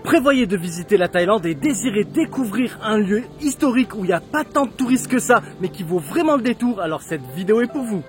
prévoyez de visiter la Thaïlande et désirez découvrir un lieu historique où il n'y a pas tant de touristes que ça, mais qui vaut vraiment le détour, alors cette vidéo est pour vous.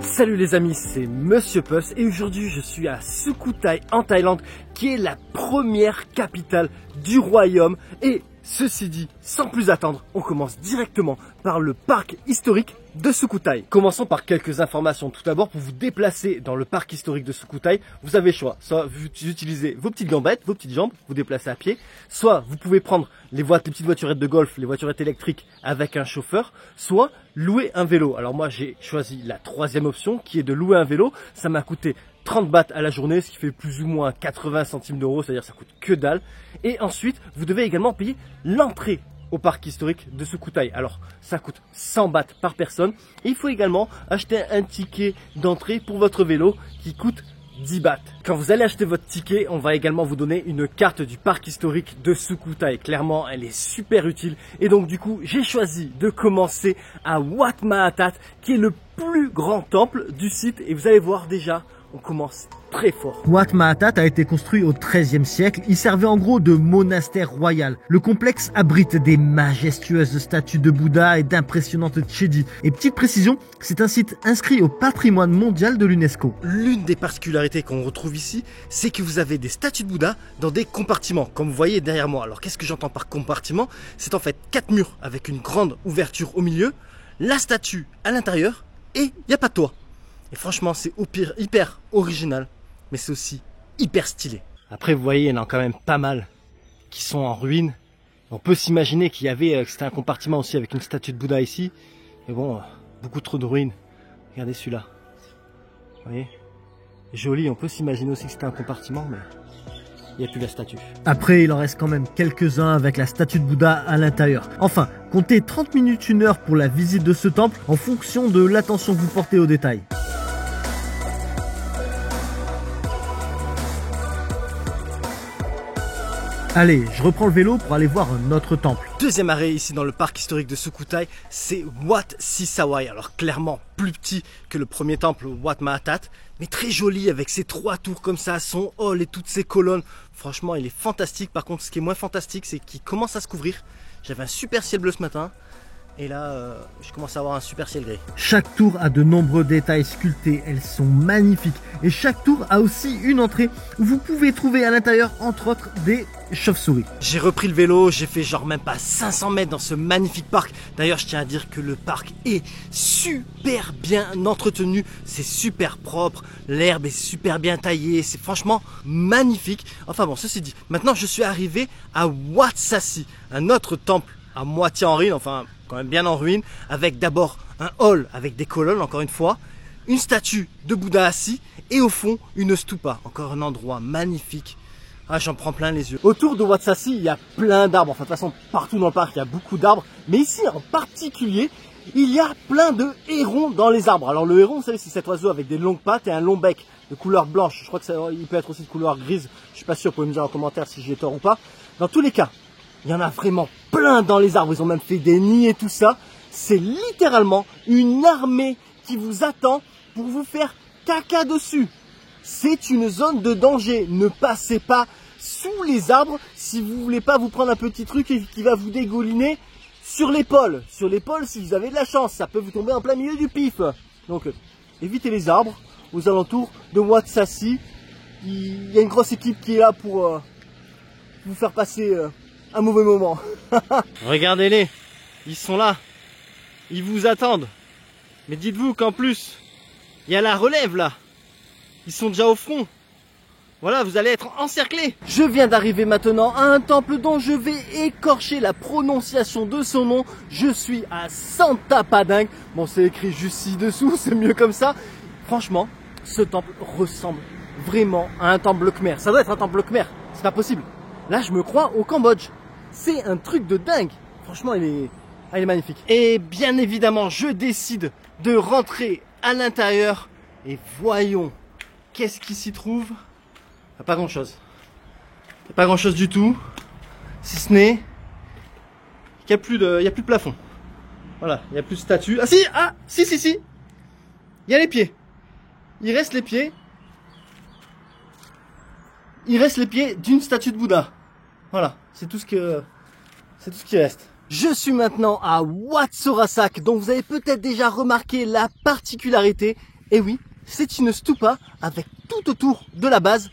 Salut les amis, c'est Monsieur Puss et aujourd'hui je suis à Sukhothai en Thaïlande qui est la première capitale du royaume et ceci dit, sans plus attendre, on commence directement par le parc historique de Sukhothai. Commençons par quelques informations. Tout d'abord, pour vous déplacer dans le parc historique de Sukhothai, vous avez le choix. Soit vous utilisez vos petites gambettes, vos petites jambes, vous déplacez à pied. Soit vous pouvez prendre les petites voiturettes de golf, les voiturettes électriques avec un chauffeur. Soit louer un vélo. Alors moi, j'ai choisi la troisième option qui est de louer un vélo. Ça m'a coûté 30 bahts à la journée, ce qui fait plus ou moins 80 centimes d'euros, c'est-à-dire ça coûte que dalle. Et ensuite, vous devez également payer l'entrée au parc historique de Sukhothai. Alors, ça coûte 100 bahts par personne. Et il faut également acheter un ticket d'entrée pour votre vélo qui coûte 10 bahts. Quand vous allez acheter votre ticket, on va également vous donner une carte du parc historique de Sukhothai. Clairement, elle est super utile. Et donc, du coup, j'ai choisi de commencer à Wat Mahathat, qui est le plus grand temple du site. Et vous allez voir déjà, on commence très fort. Wat Mahathat a été construit au XIIIe siècle. Il servait en gros de monastère royal. Le complexe abrite des majestueuses statues de Bouddha et d'impressionnantes Chedi. Et petite précision, c'est un site inscrit au patrimoine mondial de l'UNESCO. L'une des particularités qu'on retrouve ici, c'est que vous avez des statues de Bouddha dans des compartiments, comme vous voyez derrière moi. Alors qu'est-ce que j'entends par compartiment? C'est en fait 4 murs avec une grande ouverture au milieu, la statue à l'intérieur et il n'y a pas de toit. Et franchement, c'est au pire hyper original, mais c'est aussi hyper stylé. Après, vous voyez, il y en a quand même pas mal qui sont en ruine. On peut s'imaginer qu'il y avait, que c'était un compartiment aussi avec une statue de Bouddha ici. Mais bon, beaucoup trop de ruines. Regardez celui-là. Vous voyez? Joli, on peut s'imaginer aussi que c'était un compartiment, mais il n'y a plus la statue. Après, il en reste quand même quelques-uns avec la statue de Bouddha à l'intérieur. Enfin, comptez 30 minutes, 1 heure pour la visite de ce temple en fonction de l'attention que vous portez aux détails. Allez, je reprends le vélo pour aller voir un autre temple. Deuxième arrêt ici dans le parc historique de Sukhothai, c'est Wat Sisawai. Alors clairement plus petit que le premier temple Wat Mahathat, mais très joli avec ses 3 tours comme ça, son hall et toutes ses colonnes. Franchement, il est fantastique. Par contre, ce qui est moins fantastique, c'est qu'il commence à se couvrir. J'avais un super ciel bleu ce matin. Et là, je commence à avoir un super ciel gris. Chaque tour a de nombreux détails sculptés, elles sont magnifiques. Et chaque tour a aussi une entrée où vous pouvez trouver à l'intérieur, entre autres, des chauves-souris. J'ai repris le vélo, j'ai fait genre même pas 500 mètres dans ce magnifique parc. D'ailleurs, je tiens à dire que le parc est super bien entretenu. C'est super propre, l'herbe est super bien taillée. C'est franchement magnifique. Enfin bon, ceci dit, maintenant je suis arrivé à Wat Sasi, un autre temple à moitié en ruine, enfin quand même bien en ruine, avec d'abord un hall avec des colonnes, encore une fois, une statue de Bouddha assis et au fond une stupa, encore un endroit magnifique. Ah, j'en prends plein les yeux. Autour de Wat Sasi, il y a plein d'arbres, enfin de toute façon partout dans le parc il y a beaucoup d'arbres, mais ici en particulier, il y a plein de hérons dans les arbres. Alors le héron, vous savez, c'est cet oiseau avec des longues pattes et un long bec de couleur blanche. Je crois que il peut être aussi de couleur grise, je suis pas sûr, vous pouvez me dire en commentaire si j'ai tort ou pas. Dans tous les cas, il y en a vraiment plein dans les arbres, ils ont même fait des nids et tout ça. C'est littéralement une armée qui vous attend pour vous faire caca dessus. C'est une zone de danger, ne passez pas sous les arbres si vous voulez pas vous prendre un petit truc qui va vous dégouliner sur l'épaule. Sur l'épaule, si vous avez de la chance, ça peut vous tomber en plein milieu du pif. Donc évitez les arbres aux alentours de Wat Sasi. Il y a une grosse équipe qui est là pour vous faire passer un mauvais moment. Regardez-les, ils sont là, ils vous attendent. Mais dites-vous qu'en plus, il y a la relève là. Ils sont déjà au front. Voilà, vous allez être encerclés. Je viens d'arriver maintenant à un temple dont je vais écorcher la prononciation de son nom. Je suis à Santa Padang. Bon, c'est écrit juste ci-dessous, c'est mieux comme ça. Franchement, ce temple ressemble vraiment à un temple khmer. Ça doit être un temple khmer, c'est pas possible. Là, je me crois au Cambodge. C'est un truc de dingue. Franchement, il est magnifique. Et bien évidemment, je décide de rentrer à l'intérieur. Et voyons, qu'est-ce qui s'y trouve? Pas grand chose. Pas grand chose du tout. Si ce n'est qu'il n'y a plus de plafond. Voilà, il n'y a plus de statue. Ah si, si. Il y a les pieds. Il reste les pieds. Il reste les pieds d'une statue de Bouddha. Voilà, c'est tout ce qui reste. Je suis maintenant à Wat Saurasak, dont vous avez peut-être déjà remarqué la particularité. Et oui, c'est une stupa avec tout autour de la base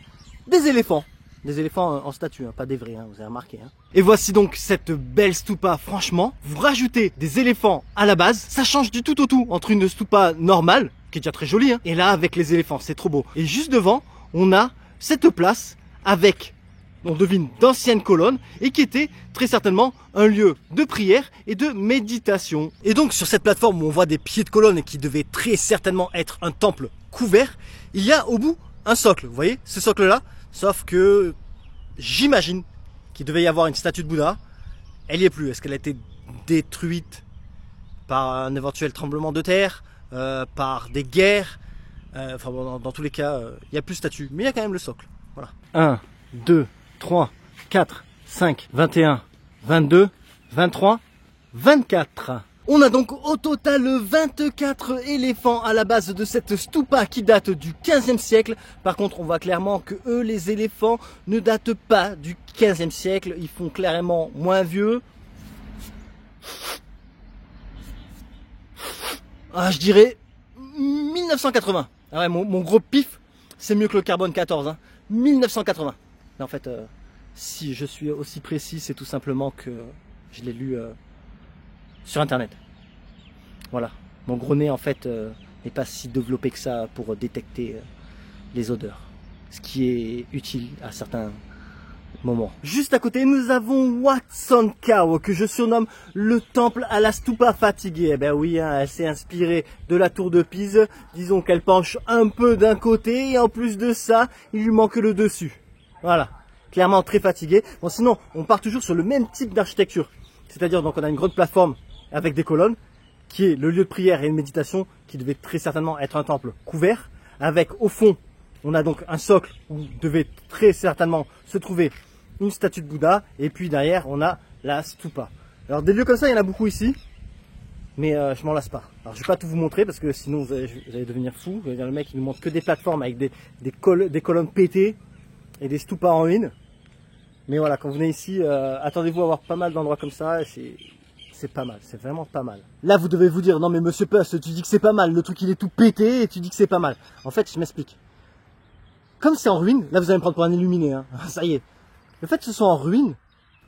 des éléphants. Des éléphants en statue, hein, pas des vrais, hein, vous avez remarqué. Hein. Et voici donc cette belle stupa. Franchement, vous rajoutez des éléphants à la base, ça change du tout au tout entre une stupa normale, qui est déjà très jolie, hein, et là avec les éléphants, c'est trop beau. Et juste devant, on a cette place avec, on devine, d'anciennes colonnes et qui était très certainement un lieu de prière et de méditation. Et donc sur cette plateforme où on voit des pieds de colonne et qui devait très certainement être un temple couvert, il y a au bout un socle. Vous voyez ce socle-là? Sauf que j'imagine qu'il devait y avoir une statue de Bouddha. Elle n'y est plus. Est-ce qu'elle a été détruite par un éventuel tremblement de terre, par des guerres? Enfin bon, dans tous les cas, il n'y a plus de statue. Mais il y a quand même le socle. Voilà. 1, 2, 3, 4, 5, 21, 22, 23, 24. On a donc au total 24 éléphants à la base de cette stupa qui date du 15e siècle. Par contre, on voit clairement que eux, les éléphants, ne datent pas du 15e siècle. Ils font clairement moins vieux. Ah, je dirais 1980. Ah ouais, mon gros pif, c'est mieux que le carbone 14. Hein. 1980. Mais en fait, si je suis aussi précis, c'est tout simplement que je l'ai lu sur internet. Voilà. Mon gros nez en fait n'est pas si développé que ça pour détecter les odeurs. Ce qui est utile à certains moments. Juste à côté, nous avons Wat Sankhaw, que je surnomme le temple à la stupa fatiguée. Eh ben oui, hein, elle s'est inspirée de la tour de Pise. Disons qu'elle penche un peu d'un côté et en plus de ça, il lui manque le dessus. Voilà. Clairement très fatiguée. Bon, sinon, on part toujours sur le même type d'architecture. C'est-à-dire, donc, on a une grande plateforme avec des colonnes, qui est le lieu de prière et de méditation, qui devait très certainement être un temple couvert. Avec, au fond, on a donc un socle où devait très certainement se trouver une statue de Bouddha. Et puis derrière, on a la stupa. Alors, des lieux comme ça, il y en a beaucoup ici. Mais je m'en lasse pas. Alors, je vais pas tout vous montrer parce que sinon, vous allez devenir fou. Le mec, il nous montre que des plateformes avec des colonnes pétées et des stupas en ruine. Mais voilà, quand vous venez ici, attendez-vous à avoir pas mal d'endroits comme ça. C'est pas mal, c'est vraiment pas mal. Là, vous devez vous dire, non mais monsieur Puss, tu dis que c'est pas mal. Le truc, il est tout pété et tu dis que c'est pas mal. En fait, je m'explique. Comme c'est en ruine, là, vous allez me prendre pour un illuminé. Hein. Ça y est. Le fait que ce soit en ruine,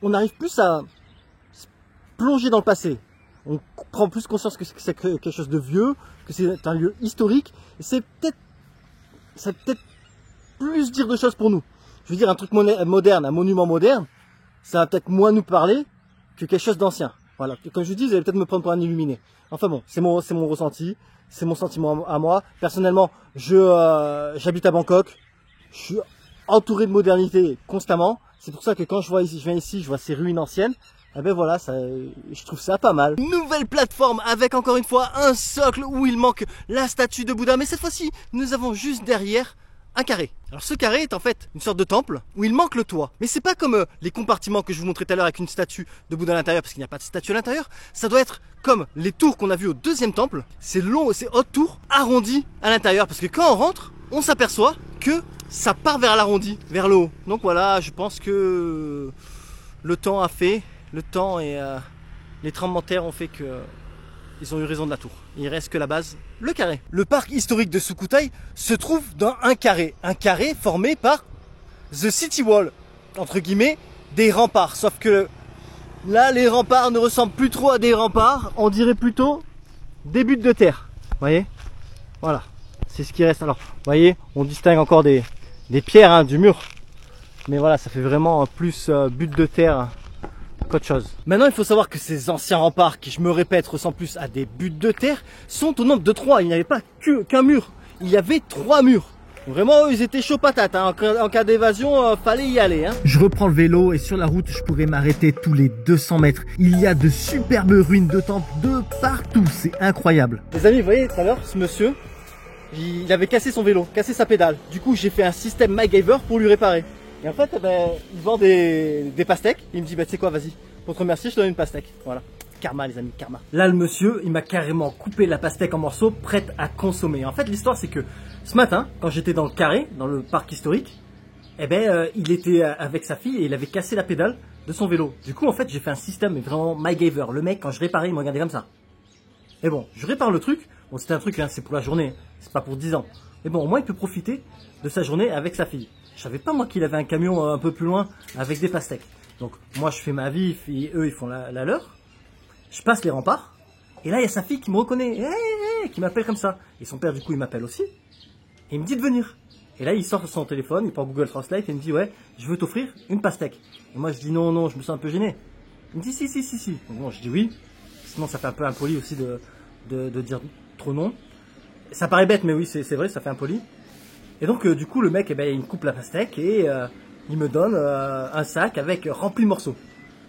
on arrive plus à se plonger dans le passé. On prend plus conscience que c'est quelque chose de vieux, que c'est un lieu historique. Et c'est peut-être plus dire de choses pour nous. Je veux dire, un truc moderne, un monument moderne, ça va peut-être moins nous parler que quelque chose d'ancien. Voilà. Comme je vous dis, vous allez peut-être me prendre pour un illuminé. Enfin bon, c'est mon ressenti, c'est mon sentiment à moi. Personnellement, j'habite à Bangkok, je suis entouré de modernité constamment. C'est pour ça que quand je viens ici, je vois ces ruines anciennes. Eh ben voilà, je trouve ça pas mal. Nouvelle plateforme avec encore une fois un socle où il manque la statue de Bouddha. Mais cette fois-ci, nous avons juste derrière un carré. Alors ce carré est en fait une sorte de temple où il manque le toit. Mais c'est pas comme les compartiments que je vous montrais tout à l'heure avec une statue de Bouddha à l'intérieur parce qu'il n'y a pas de statue à l'intérieur. Ça doit être comme les tours qu'on a vues au deuxième temple. Ces hautes tours arrondies à l'intérieur parce que quand on rentre, on s'aperçoit que ça part vers l'arrondi, vers le haut. Donc voilà, je pense que le temps et les tremblements de terre ont fait que ils ont eu raison de la tour. Il reste que la base, le carré. Le parc historique de Sukhothai se trouve dans un carré formé par The City Wall, entre guillemets, des remparts. Sauf que là, les remparts ne ressemblent plus trop à des remparts, on dirait plutôt des buttes de terre. Vous voyez? Voilà, c'est ce qui reste. Alors, vous voyez, on distingue encore des pierres hein, du mur. Mais voilà, ça fait vraiment plus butte de terre qu'autre chose. Maintenant, il faut savoir que ces anciens remparts, qui je me répète, ressemblent plus à des buttes de terre, sont au nombre de 3. Il n'y avait pas qu'un mur, il y avait 3 murs. Vraiment, ils étaient chauds patates. Hein. En cas d'évasion, fallait y aller. Hein. Je reprends le vélo et sur la route, je pourrais m'arrêter tous les 200 mètres. Il y a de superbes ruines de temples de partout. C'est incroyable. Les amis, vous voyez tout à l'heure, ce monsieur, il avait cassé son vélo, cassé sa pédale. Du coup, j'ai fait un système MacGyver pour lui réparer. Et en fait, il vend des pastèques. Il me dit, bah, tu sais quoi, vas-y, pour te remercier, je te donne une pastèque. Voilà. Karma les amis, karma. Là le monsieur, il m'a carrément coupé la pastèque en morceaux, prête à consommer. En fait l'histoire c'est que ce matin, quand j'étais dans le carré, dans le parc historique, eh ben il était avec sa fille et il avait cassé la pédale de son vélo. Du coup en fait j'ai fait un système mais vraiment MacGyver. Le mec quand je réparais il me regardait comme ça. Et bon, je répare le truc, bon c'était un truc, hein, c'est pour la journée, c'est pas pour 10 ans. Mais bon au moins il peut profiter de sa journée avec sa fille. Je savais pas moi qu'il avait un camion un peu plus loin avec des pastèques. Donc moi je fais ma vie, eux ils font la leur. Je passe les remparts, et là il y a sa fille qui me reconnaît, qui m'appelle comme ça. Et son père du coup il m'appelle aussi, et il me dit de venir. Et là il sort son téléphone, il prend Google Translate et il me dit ouais, je veux t'offrir une pastèque. Et moi je dis non, je me sens un peu gêné. Il me dit si. Donc bon je dis oui, sinon ça fait un peu impoli aussi de dire trop non. Ça paraît bête mais oui c'est vrai, ça fait impoli. Et donc du coup le mec il me coupe la pastèque et il me donne un sac avec rempli de morceaux.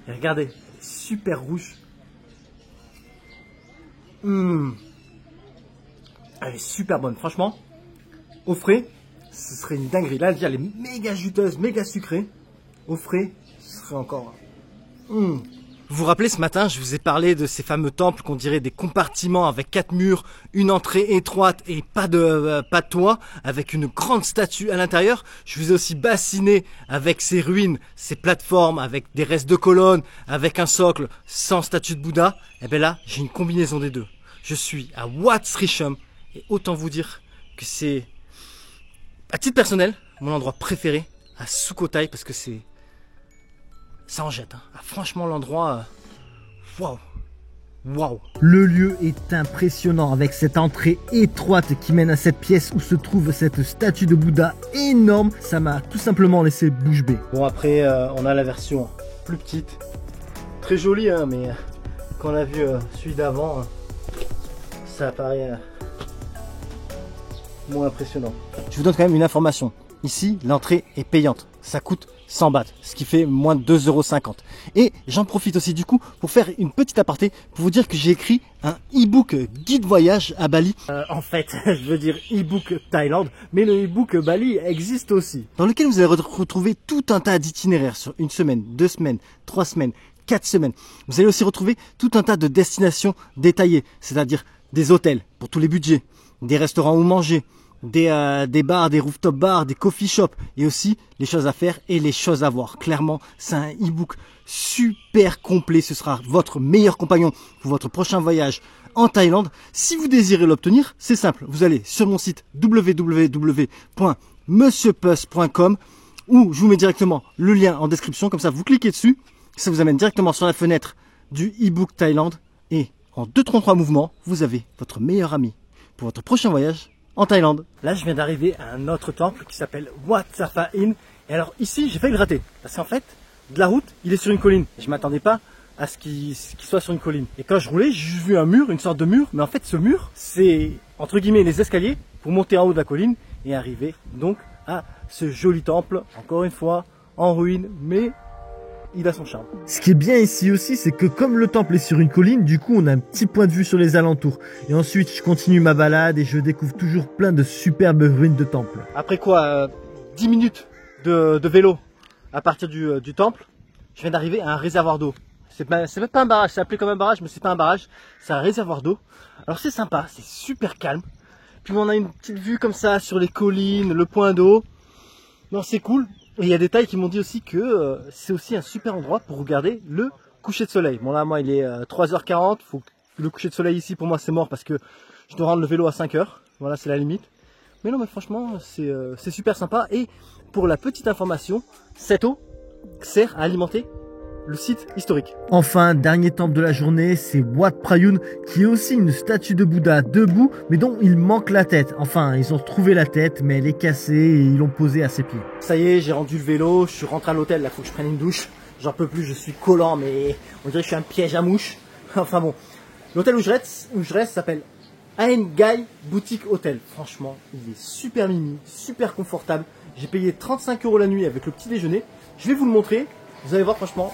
Et regardez, super rouge. Elle est super bonne, franchement. Au frais, ce serait une dinguerie. Là, elle est méga juteuse, méga sucrée. Au frais, ce serait encore... Vous vous rappelez, ce matin, je vous ai parlé de ces fameux temples qu'on dirait des compartiments avec 4 murs, une entrée étroite et pas de toit, avec une grande statue à l'intérieur. Je vous ai aussi bassiné avec ces ruines, ces plateformes, avec des restes de colonnes, avec un socle sans statue de Bouddha. Et bien là, j'ai une combinaison des deux. Je suis à Wat Srichum et autant vous dire que c'est, à titre personnel, mon endroit préféré à Sukhothai parce que c'est... ça en jette. Hein. Ah, franchement, l'endroit... waouh. Waouh. Le lieu est impressionnant avec cette entrée étroite qui mène à cette pièce où se trouve cette statue de Bouddha énorme. Ça m'a tout simplement laissé bouche bée. Bon après, on a la version plus petite. Très jolie, hein, mais quand on a vu celui d'avant, ça paraît moins impressionnant. Je vous donne quand même une information. Ici, l'entrée est payante. Ça coûte 100 bahts, ce qui fait moins de 2,50 €. Et j'en profite aussi du coup pour faire une petite aparté pour vous dire que j'ai écrit un e-book guide voyage à Bali. En fait, je veux dire e-book Thaïlande, mais le e-book Bali existe aussi. Dans lequel vous allez retrouver tout un tas d'itinéraires sur 1 semaine, 2 semaines, 3 semaines, 4 semaines. Vous allez aussi retrouver tout un tas de destinations détaillées, c'est-à-dire des hôtels pour tous les budgets, des restaurants où manger, des bars, des rooftop bars, des coffee shops et aussi les choses à faire et les choses à voir. Clairement, c'est un e-book super complet. Ce sera votre meilleur compagnon pour votre prochain voyage en Thaïlande. Si vous désirez l'obtenir, c'est simple. Vous allez sur mon site www.monsieurpuss.com ou je vous mets directement le lien en description. Comme ça, vous cliquez dessus. Ça vous amène directement sur la fenêtre du e-book Thaïlande et en 2-3 mouvements, vous avez votre meilleur ami pour votre prochain voyage en Thaïlande. Là, je viens d'arriver à un autre temple qui s'appelle Wat Safa Inn. Et alors ici, j'ai failli le rater. Parce qu'en fait, de la route, il est sur une colline. Et je ne m'attendais pas à ce qu'il soit sur une colline. Et quand je roulais, j'ai vu un mur, une sorte de mur. Mais en fait, ce mur, c'est entre guillemets les escaliers pour monter en haut de la colline et arriver donc à ce joli temple. Encore une fois, en ruine, mais il a son charme. Ce qui est bien ici aussi, c'est que comme le temple est sur une colline, du coup on a un petit point de vue sur les alentours. Et ensuite je continue ma balade et je découvre toujours plein de superbes ruines de temples. Après quoi, 10 minutes de vélo à partir du temple, je viens d'arriver à un réservoir d'eau. C'est même pas un barrage, c'est appelé comme un barrage, mais c'est pas un barrage, c'est un réservoir d'eau. Alors c'est sympa, c'est super calme. Puis on a une petite vue comme ça sur les collines, le point d'eau. Non, c'est cool. Et il y a des Thaïs qui m'ont dit aussi que c'est aussi un super endroit pour regarder le coucher de soleil. Bon là, moi, il est 3h40. Le coucher de soleil ici, pour moi, c'est mort parce que je dois rendre le vélo à 5h. Voilà, c'est la limite. Mais non, mais franchement, c'est super sympa. Et pour la petite information, cette eau sert à alimenter le site historique. Enfin, dernier temple de la journée, c'est Wat Prayun, qui est aussi une statue de Bouddha debout, mais dont il manque la tête. Enfin, ils ont trouvé la tête, mais elle est cassée et ils l'ont posée à ses pieds. Ça y est, j'ai rendu le vélo, je suis rentré à l'hôtel, là, faut que je prenne une douche. J'en peux plus, je suis collant, mais on dirait que je suis un piège à mouche. Enfin bon, l'hôtel où je reste s'appelle Aengai Boutique Hotel. Franchement, il est super mimi, super confortable. J'ai payé 35 € la nuit avec le petit déjeuner. Je vais vous le montrer, vous allez voir franchement,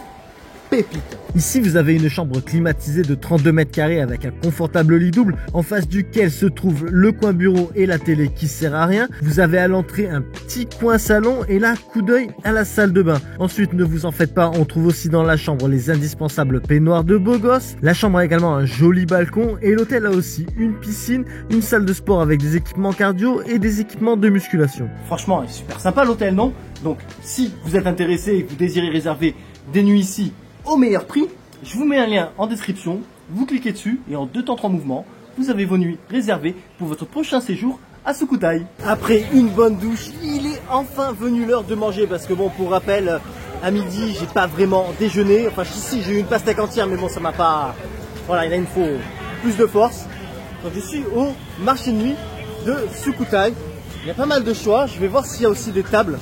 pépite. Ici, vous avez une chambre climatisée de 32 mètres carrés avec un confortable lit double en face duquel se trouve le coin bureau et la télé qui sert à rien. Vous avez à l'entrée un petit coin salon et là, coup d'œil à la salle de bain. Ensuite, ne vous en faites pas, on trouve aussi dans la chambre les indispensables peignoirs de beau gosse. La chambre a également un joli balcon et l'hôtel a aussi une piscine, une salle de sport avec des équipements cardio et des équipements de musculation. Franchement, il est super sympa l'hôtel, non? Donc, si vous êtes intéressé et que vous désirez réserver des nuits ici au meilleur prix, je vous mets un lien en description, vous cliquez dessus et en 2 temps 3 mouvements, vous avez vos nuits réservées pour votre prochain séjour à Sukhothai. Après une bonne douche, il est enfin venu l'heure de manger parce que bon, pour rappel, à midi, j'ai pas vraiment déjeuné. Enfin, si, j'ai eu une pastèque entière, mais bon, ça m'a pas... Voilà, il faut plus de force. Donc, je suis au marché de nuit de Sukhothai. Il y a pas mal de choix. Je vais voir s'il y a aussi des tables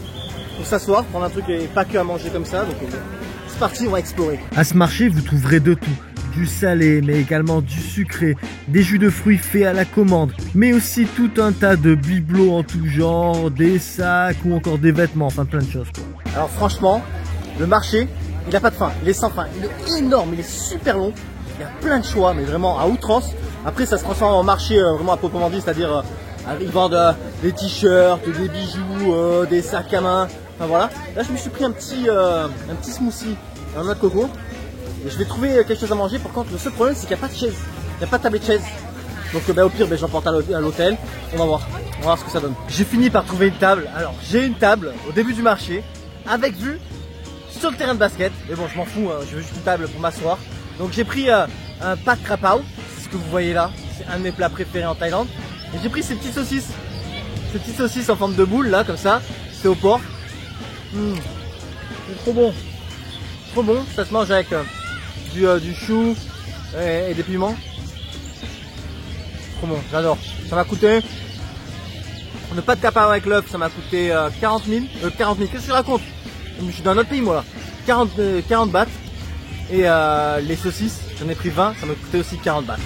pour s'asseoir, prendre un truc et pas que à manger comme ça. Donc, c'est parti, on va explorer. À ce marché, vous trouverez de tout. Du salé, mais également du sucré, des jus de fruits faits à la commande, mais aussi tout un tas de bibelots en tout genre, des sacs ou encore des vêtements, enfin plein de choses, quoi. Alors franchement, le marché, il a pas de fin, il est sans fin, il est énorme, il est super long, il y a plein de choix, mais vraiment à outrance. Après, ça se transforme en marché vraiment à proprement dit, c'est-à-dire ils vendent des t-shirts, des bijoux, des sacs à main, enfin voilà. Là, je me suis pris un petit smoothie, un noix de coco. Et je vais trouver quelque chose à manger. Par contre, le seul problème, c'est qu'il n'y a pas de chaise. Il n'y a pas de table de chaise. Donc au pire, j'emporte à l'hôtel. On va voir ce que ça donne. J'ai fini par trouver une table. Alors, j'ai une table au début du marché avec vue sur le terrain de basket. Mais bon, je m'en fous, hein. Je veux juste une table pour m'asseoir. Donc j'ai pris un pad krapao. C'est ce que vous voyez là. C'est un de mes plats préférés en Thaïlande. Et j'ai pris ces petites saucisses. Ces petites saucisses en forme de boule là, comme ça. C'est au porc. C'est trop bon. Trop bon. Ça se mange avec... du chou et des piments. Trop bon, j'adore. Ça m'a coûté, le pâte de krapao avec l'œuf, ça m'a coûté 40 000. 40 000, qu'est-ce que je raconte? Je suis dans un autre pays moi là. 40 bahts. Et les saucisses, j'en ai pris 20, ça m'a coûté aussi 40 bahts.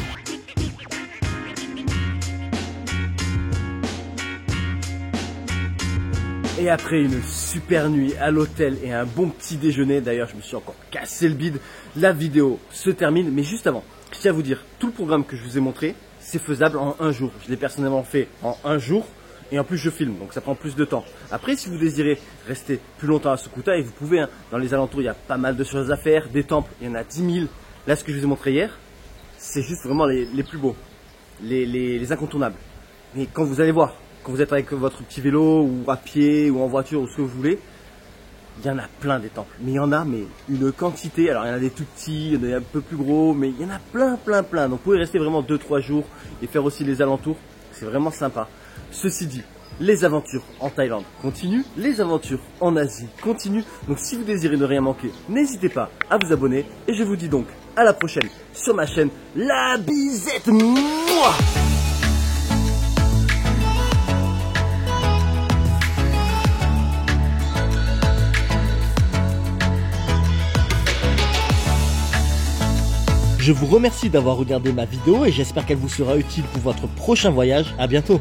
Et après une super nuit à l'hôtel et un bon petit déjeuner, d'ailleurs je me suis encore cassé le bide, la vidéo se termine. Mais juste avant, je tiens à vous dire, tout le programme que je vous ai montré, c'est faisable en un jour. Je l'ai personnellement fait en un jour et en plus je filme, donc ça prend plus de temps. Après, si vous désirez rester plus longtemps à Sukhothai, vous pouvez, hein. Dans les alentours, il y a pas mal de choses à faire, des temples, il y en a 10 000. Là, ce que je vous ai montré hier, c'est juste vraiment les plus beaux, les incontournables. Mais quand vous allez voir, quand vous êtes avec votre petit vélo ou à pied ou en voiture ou ce que vous voulez, il y en a plein des temples. Mais il y en a une quantité. Alors il y en a des tout petits, il y en a un peu plus gros, mais il y en a plein. Donc vous pouvez rester vraiment 2-3 jours et faire aussi les alentours. C'est vraiment sympa. Ceci dit, les aventures en Thaïlande continuent, les aventures en Asie continuent. Donc si vous désirez ne rien manquer, n'hésitez pas à vous abonner. Et je vous dis donc à la prochaine sur ma chaîne La Bisette. Mouah. Je vous remercie d'avoir regardé ma vidéo et j'espère qu'elle vous sera utile pour votre prochain voyage. À bientôt.